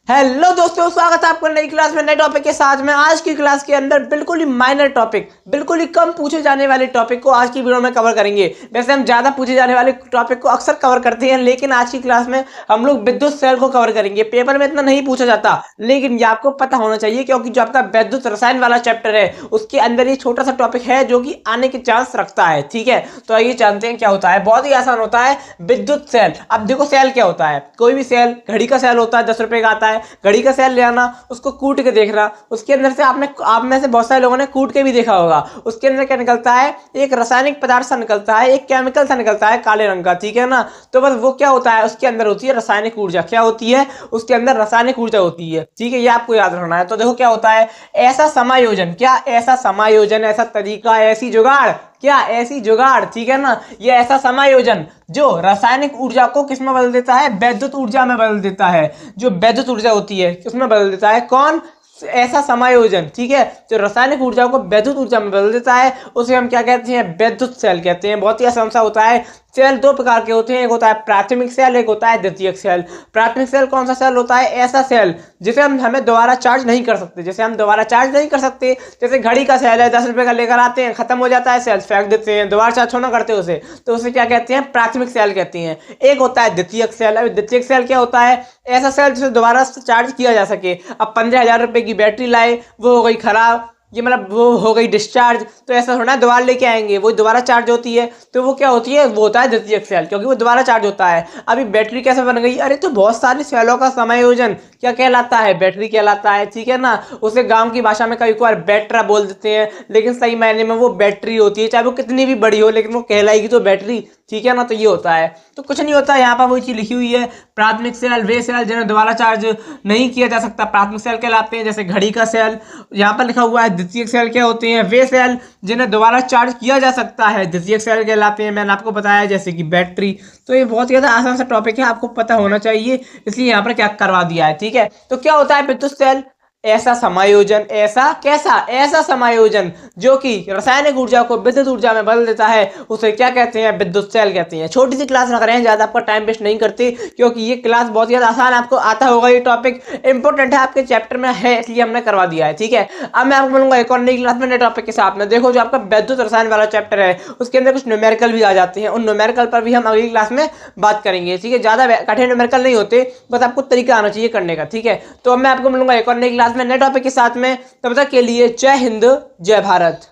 Hello दोस्तों, स्वागत है आपका नई क्लास में नए टॉपिक के साथ में। आज की क्लास के अंदर बिल्कुल ही माइनर टॉपिक, बिल्कुल ही कम पूछे जाने वाले टॉपिक को आज की वीडियो में कवर करेंगे। वैसे हम ज्यादा पूछे जाने वाले टॉपिक को अक्सर कवर करते हैं, लेकिन आज की क्लास में हम लोग विद्युत सेल को कवर करेंगे। पेपर में इतना नहीं पूछा जाता, लेकिन ये आपको पता होना चाहिए क्योंकि जो आपका विद्युत रसायन वाला चैप्टर है उसके अंदर ये छोटा सा टॉपिक है जो कि आने के चांस रखता है। ठीक है, तो आइए जानते हैं क्या होता है। बहुत ही आसान होता है विद्युत सेल। अब देखो सेल क्या होता है। कोई भी सेल, घड़ी का सेल होता है, 10 रुपए का आता है। घड़ी का सेल ले आना, उसको कूट के देखना, उसके अंदर से आप में से बहुत सारे लोगों ने कूट के भी देखा होगा। उसके अंदर क्या निकलता है, एक रासायनिक पदार्थ सा निकलता है, एक केमिकल सा निकलता है काले रंग का। ठीक है ना, तो बस वो क्या होता है, उसके अंदर होती है रासायनिक ऊर्जा। क्या होती है, उसके अंदर रासायनिक ऊर्जा होती है। ठीक है, ये आपको याद रखना है। तो देखो क्या होता है, ऐसा समायोजन, क्या ऐसा समायोजन, ऐसा तरीका, ऐसी जुगाड़, क्या ऐसी जुगाड़, ठीक है ना, ये ऐसा समायोजन जो रासायनिक ऊर्जा को किस में बदल देता है, वैद्युत ऊर्जा में बदल देता है। जो वैद्युत ऊर्जा होती है उसमें बदल देता है। कौन? ऐसा समायोजन, ठीक है, जो रासायनिक ऊर्जा को वैद्युत ऊर्जा में बदल देता है उसे हम क्या कहते हैं, वैद्युत सेल कहते हैं। बहुत ही आसान सा होता है। सेल दो प्रकार के होते हैं, एक होता है प्राथमिक सेल, एक होता है द्वितीयक सेल। प्राथमिक सेल कौन सा सेल होता है, ऐसा सेल जिसे हमें दोबारा चार्ज नहीं कर सकते। जैसे हम दोबारा चार्ज नहीं कर सकते, जैसे घड़ी का सेल है, 10 रुपए का लेकर आते हैं, खत्म हो जाता है, सेल फेंक देते हैं, दोबारा चार्ज थोड़ा करते उसे, तो उसे क्या कहते हैं, प्राथमिक सेल कहते हैं। एक होता है द्वितीयक सेल। अब द्वितीयक सेल क्या होता है, ऐसा सेल जिसे दोबारा चार्ज किया जा सके। अब 15,000 रुपए की बैटरी लाए, वो हो गई खराब, ये मतलब वो हो गई डिस्चार्ज, तो ऐसा थोड़ा दोबारा लेके आएंगे, वो दोबारा चार्ज होती है, तो वो क्या होती है, वो होता है द्वितीयक सेल, क्योंकि वो दोबारा चार्ज होता है। अभी बैटरी कैसे बन गई, अरे तो बहुत सारी सेलों का समायोजन क्या कहलाता है, बैटरी कहलाता है। ठीक है ना, उसे गांव की भाषा में कभी कभार बैटरा बोल देते हैं, लेकिन सही मायने में वो बैटरी होती है। चाहे वो कितनी भी बड़ी हो, लेकिन वो कहलाएगी तो बैटरी। ठीक है ना, तो ये होता है। तो कुछ नहीं होता, यहाँ पर वो चीज लिखी हुई है, प्राथमिक सेल वे सेल जिन्हें दोबारा चार्ज नहीं किया जा सकता, प्राथमिक सेल कहलाते हैं। जैसे घड़ी का सेल, यहाँ पर लिखा हुआ है द्वितीयक सेल क्या होते हैं, वे सेल जिन्हें दोबारा चार्ज किया जा सकता है, द्वितीयक सेल कहलाते हैं। मैंने आपको बताया जैसे कि बैटरी। तो ये बहुत ज़्यादा आसान सा टॉपिक है, आपको पता होना चाहिए, इसलिए यहाँ पर क्या करवा दिया है। ठीक है, तो क्या होता है विद्युत सेल, ऐसा समायोजन, ऐसा कैसा, ऐसा समायोजन जो कि रासायनिक ऊर्जा को विद्युत ऊर्जा में बदल देता है, उसे क्या कहते हैं, विद्युत सेल कहते हैं। छोटी सी क्लास रख रहे हैं, ज्यादा आपका टाइम वेस्ट नहीं करते, क्योंकि ये क्लास बहुत ज्यादा आसान, आपको आता होगा, ये टॉपिक इंपॉर्टेंट है, आपके चैप्टर में है, इसलिए हमने करवा दिया है। ठीक है, अब मैं आपको बोलूंगा एक और नई क्लास में नए टॉपिक के साथ में। देखो जो आपका विद्युत रसायन वाला चैप्टर है उसके अंदर कुछ न्यूमेरिकल भी आ जाते हैं, उन न्यूमेरिकल पर भी हम अगली क्लास में बात करेंगे। ठीक है, ज्यादा कठिन न्यूमेरिकल नहीं होते, बस आपको तरीका आना चाहिए करने का। ठीक है, तो अब मैं आपको मिलूंगा एक और नई क्लास में नए टॉपिक के साथ में। तब तक के लिए जय हिंद, जय भारत।